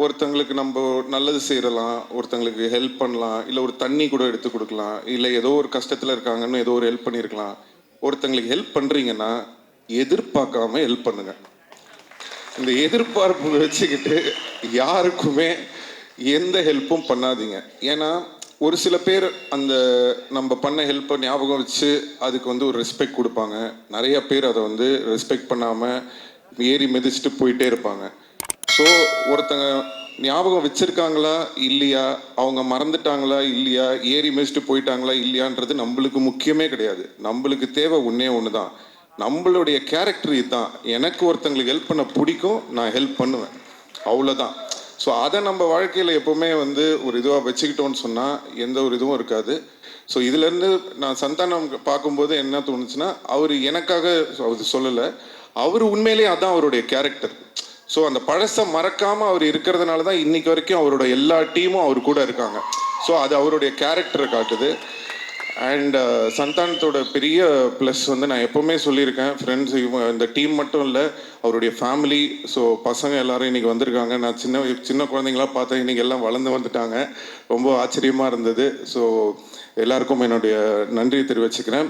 ஒருத்தங்களுக்கு நம்ம நல்லது செய்யலாம், ஒருத்தங்களுக்கு ஹெல்ப் பண்ணலாம், இல்லை ஒரு தண்ணி கூட எடுத்து கொடுக்கலாம், இல்லை ஏதோ ஒரு கஷ்டத்தில் இருக்காங்கன்னு ஏதோ ஒரு ஹெல்ப் பண்ணியிருக்கலாம். ஒருத்தங்களுக்கு ஹெல்ப் பண்ணுறீங்கன்னா எதிர்பார்க்காம ஹெல்ப் பண்ணுங்க. இந்த எதிர்பார்ப்பு வச்சுக்கிட்டு யாருக்குமே எந்த ஹெல்ப்பும் பண்ணாதீங்க. ஏன்னா ஒரு சில பேர் அந்த நம்ம பண்ண ஹெல்ப்பை ஞாபகம் வச்சு அதுக்கு வந்து ஒரு ரெஸ்பெக்ட் கொடுப்பாங்க. நிறைய பேர் அதை வந்து ரெஸ்பெக்ட் பண்ணாமல் ஏறி மிதிச்சுட்டு போயிட்டே இருப்பாங்க. ஸோ ஒருத்தங்க ஞாபகம் வச்சிருக்காங்களா இல்லையா, அவங்க மறந்துட்டாங்களா இல்லையா, ஏறி மிதிச்சுட்டு போயிட்டாங்களா இல்லையான்றது நம்மளுக்கு முக்கியமே கிடையாது. நம்மளுக்கு தேவை ஒன்றே ஒன்று தான், நம்மளுடைய கேரக்டர் இதுதான். எனக்கு ஒருத்தங்களுக்கு ஹெல்ப் பண்ண பிடிக்கும், நான் ஹெல்ப் பண்ணுவேன், அவ்வளோதான். ஸோ அதை நம்ம வாழ்க்கையில் எப்போவுமே வந்து ஒரு இதுவாக வச்சுக்கிட்டோன்னு சொன்னால் எந்த ஒரு இதுவும் இருக்காது. ஸோ இதுலேருந்து நான் சந்தானம் பார்க்கும்போது என்ன தோணுச்சுன்னா, அவர் எனக்காக அவர் சொல்லலை, அவர் உண்மையிலேயே அதான் அவருடைய கேரக்டர். ஸோ அந்த பழசை மறக்காமல் அவர் இருக்கிறதுனால தான் இன்னைக்கு வரைக்கும் அவரோட எல்லா டீமும் அவர் கூட இருக்காங்க. ஸோ அது அவருடைய கேரக்டரை காட்டுது. அண்ட் சந்தானத்தோட பெரிய ப்ளஸ் வந்து நான் எப்போவுமே சொல்லியிருக்கேன், ஃப்ரெண்ட்ஸ் இந்த டீம் மட்டும் இல்லை, அவருடைய ஃபேமிலி. ஸோ பசங்க எல்லாரும் இன்றைக்கி வந்திருக்காங்க. நான் சின்ன குழந்தைங்களாம் பார்த்தேன், இன்றைக்கி எல்லாம் வளர்ந்து வந்துட்டாங்க. ரொம்ப ஆச்சரியமாக இருந்தது. ஸோ எல்லாருக்கும் என்னுடைய நன்றியை தெரிவிச்சுக்கிறேன்.